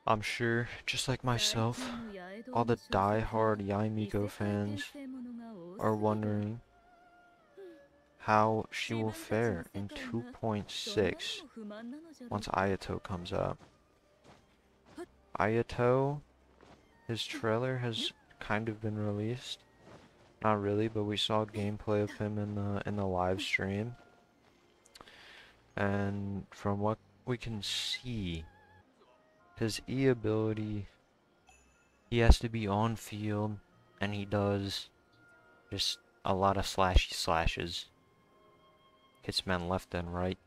I'm sure, just like myself, all the die-hard Yaimiko fans are wondering how she will fare in 2.6 once Ayato comes out. Ayato, his trailer has kind of been released. Not really, but we saw gameplay of him in the live stream. And from what we can see, his E ability, he has to be on field, and he does just a lot of slashy slashes. Hits men left and right.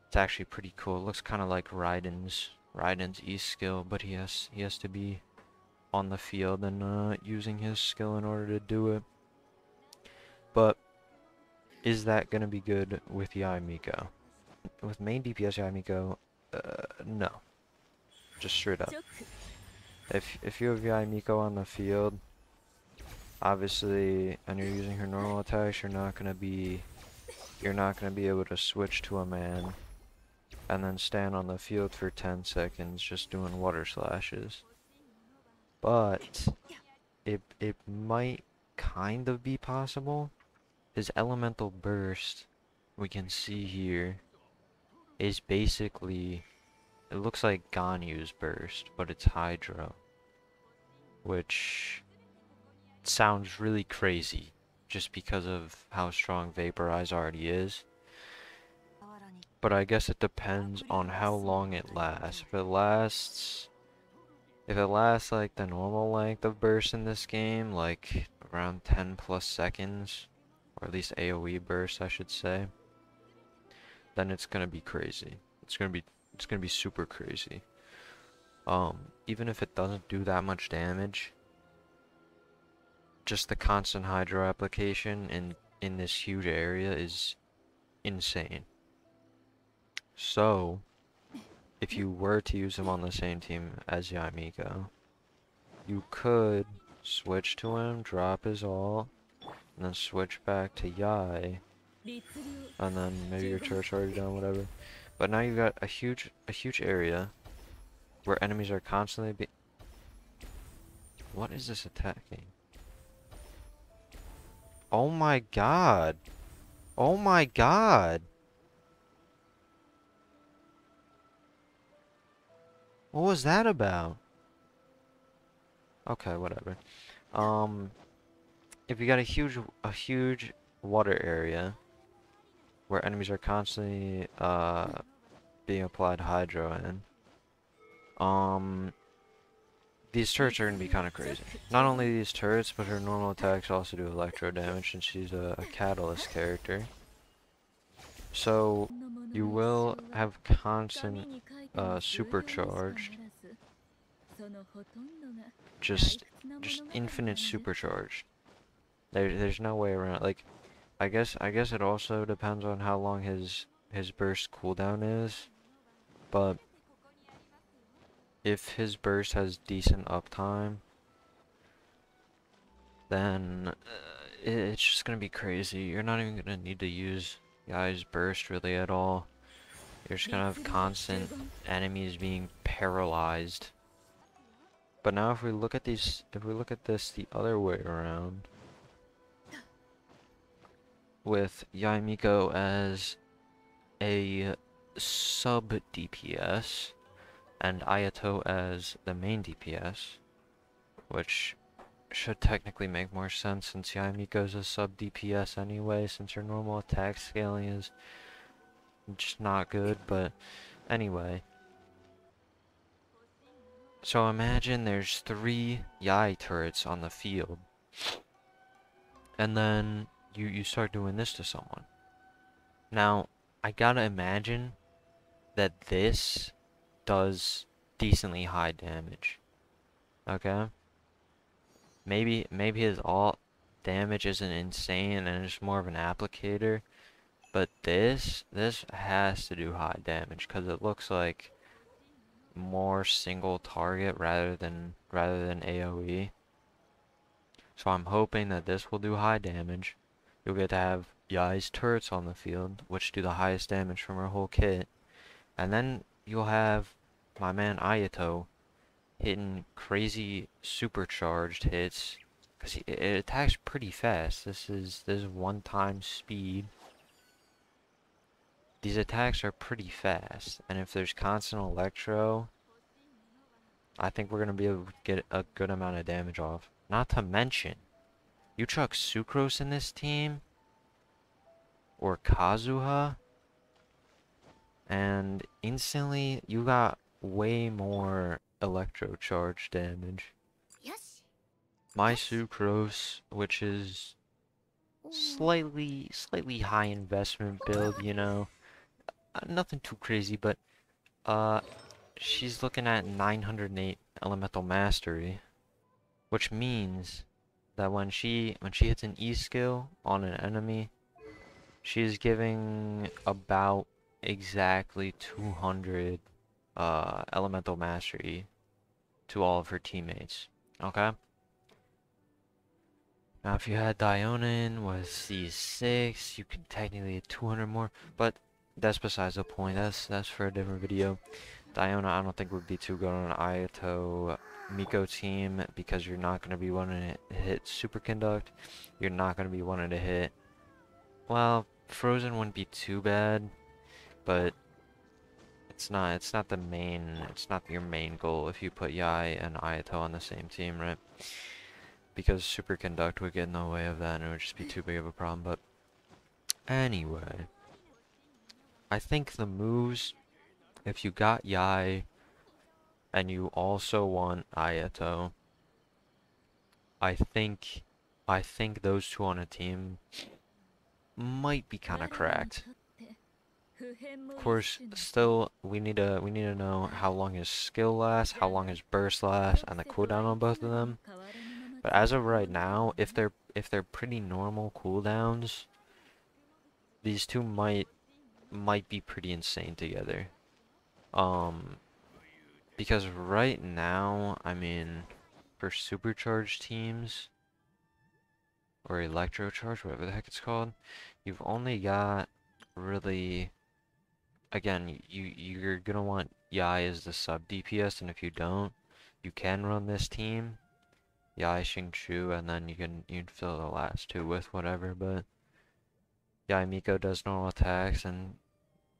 It's actually pretty cool. It looks kind of like Raiden's E skill, but he has to be on the field and using his skill in order to do it. But is that gonna be good with Yaimiko? With main DPS Yaimiko, no. Just straight up. If you have Yaimiko on the field, obviously, and you're using her normal attacks, you're not gonna be able to switch to a man and then stand on the field for 10 seconds just doing water slashes. But it might kind of be possible. His elemental burst, we can see here, is basically, it looks like Ganyu's burst, but it's Hydro, which sounds really crazy just because of how strong Vaporize already is. But I guess it depends on how long it lasts. If it lasts like the normal length of burst in this game, like around 10 plus seconds, or at least AoE burst I should say, then it's gonna be crazy. It's gonna be super crazy. Even if it doesn't do that much damage, just the constant Hydro application in this huge area is insane. So, if you were to use him on the same team as Yaimiko, you could switch to him, drop his ult, and then switch back to Yai, and then maybe your turret's already done, whatever. But now you've got a huge area where enemies are constantly What is this attacking? Oh my god! Oh my god! What was that about? Okay, whatever. If you got a huge water area where enemies are constantly being applied Hydro in, these turrets are gonna be kind of crazy. Not only these turrets, but her normal attacks also do electro damage since she's a catalyst character. So you will have constant supercharged, just infinite supercharged. There's no way around. Like, I guess it also depends on how long his burst cooldown is, but if his burst has decent uptime, then it's just gonna be crazy. You're not even gonna need to use Yai's burst really at all. You're just gonna have constant enemies being paralyzed. But now if we look at this the other way around, with Yaimiko as a sub DPS and Ayato as the main DPS, which should technically make more sense since Yaimiko's a sub DPS anyway, since her normal attack scaling is just not good. But anyway, so imagine there's 3 Yai turrets on the field, and then you start doing this to someone. Now, I gotta imagine that this does decently high damage. Okay? Maybe his ult damage isn't insane and it's more of an applicator, but this has to do high damage because it looks like more single target rather than AoE. So I'm hoping that this will do high damage. You'll get to have Yai's turrets on the field, which do the highest damage from her whole kit, and then you'll have my man Ayato hitting crazy supercharged hits because it attacks pretty fast. This is 1 time speed. These attacks are pretty fast, and if there's constant electro, I think we're gonna be able to get a good amount of damage off. Not to mention, you chuck Sucrose in this team, or Kazuha, and instantly you got way more electro charge damage. My Sucrose, which is slightly high investment build, you know, nothing too crazy, but she's looking at 908 elemental mastery, which means that when she hits an E skill on an enemy, she's giving about exactly 200 elemental mastery to all of her teammates. Okay? Now if you had Dionin with C6, you could technically get 200 more, but that's besides the point. That's for a different video. Diona I don't think would be too good on an Ayato Miko team because you're not going to be wanting to hit Superconduct. You're not going to be wanting to hit, well, Frozen wouldn't be too bad, but it's not it's not your main goal if you put Yai and Ayato on the same team, right? Because Superconduct would get in the way of that and it would just be too big of a problem. But anyway, I think the moves, if you got Yai and you also want Ayato, I think those two on a team might be kind of cracked. Of course, still we need to know how long his skill lasts, how long his burst lasts, and the cooldown on both of them. But as of right now, if they're pretty normal cooldowns, these two might be pretty insane together. Because right now, I mean, for supercharged teams or electrocharge, whatever the heck it's called, you've only got really, again, you're gonna want Yai as the sub DPS, and if you don't, you can run this team, Yai, Xingqiu, and then you can fill the last two with whatever. But Yai Miko does normal attacks, and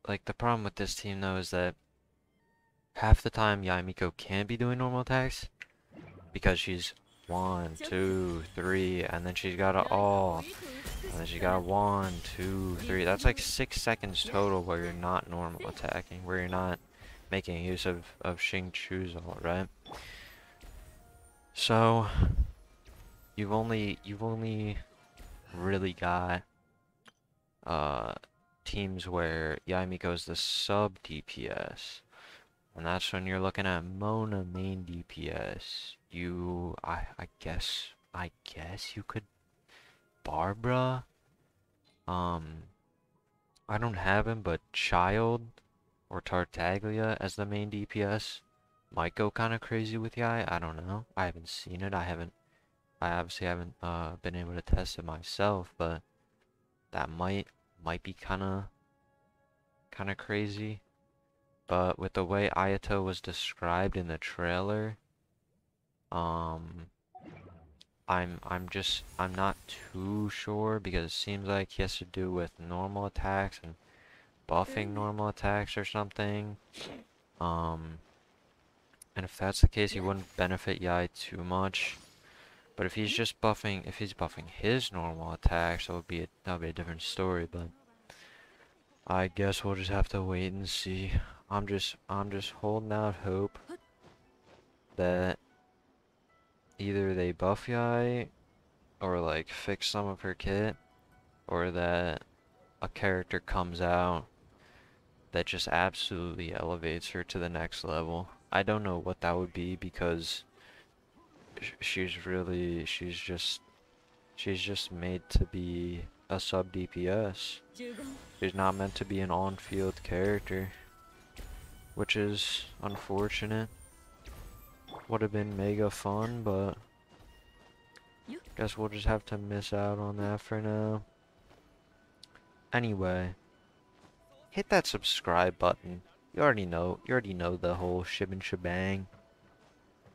like the problem with this team though is that half the time Yai Miko can't be doing normal attacks because she's 1, 2, 3, and then she's got a all, and then she got 1, 2, 3. That's like 6 seconds total where you're not normal attacking, where you're not making use of Xingqiu's ult, right? So you've only really got teams where Yai Miko is the sub DPS. And that's when you're looking at Mona main DPS. I guess you could Barbara. I don't have him, but Child or Tartaglia as the main DPS might go kind of crazy with Yai. I don't know. I haven't seen it. I obviously haven't been able to test it myself, but that might be kind of crazy. But with the way Ayato was described in the trailer, I'm not too sure because it seems like he has to do with normal attacks and buffing normal attacks or something. And if that's the case, he wouldn't benefit Yai too much. But if he's just buffing, his normal attacks, that'll be a different story. But I guess we'll just have to wait and see. I'm just holding out hope that either they buff Yai or like fix some of her kit, or that a character comes out that just absolutely elevates her to the next level. I don't know what that would be because she's just made to be a sub DPS. She's not meant to be an on-field character, which is unfortunate. Would have been mega fun, but guess we'll just have to miss out on that for now. Anyway, hit that subscribe button. You already know the whole shib and shebang.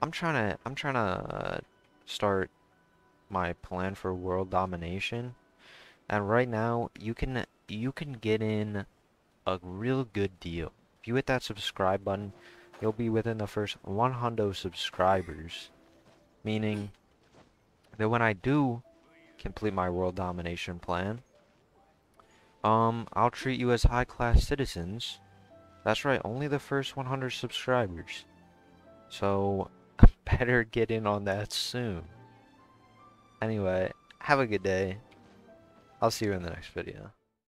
I'm trying to start my plan for world domination. And right now, you can get in a real good deal. If you hit that subscribe button, you'll be within the first 100 subscribers. Meaning that when I do complete my world domination plan, I'll treat you as high-class citizens. That's right, only the first 100 subscribers. So, better get in on that soon. Anyway, have a good day. I'll see you in the next video.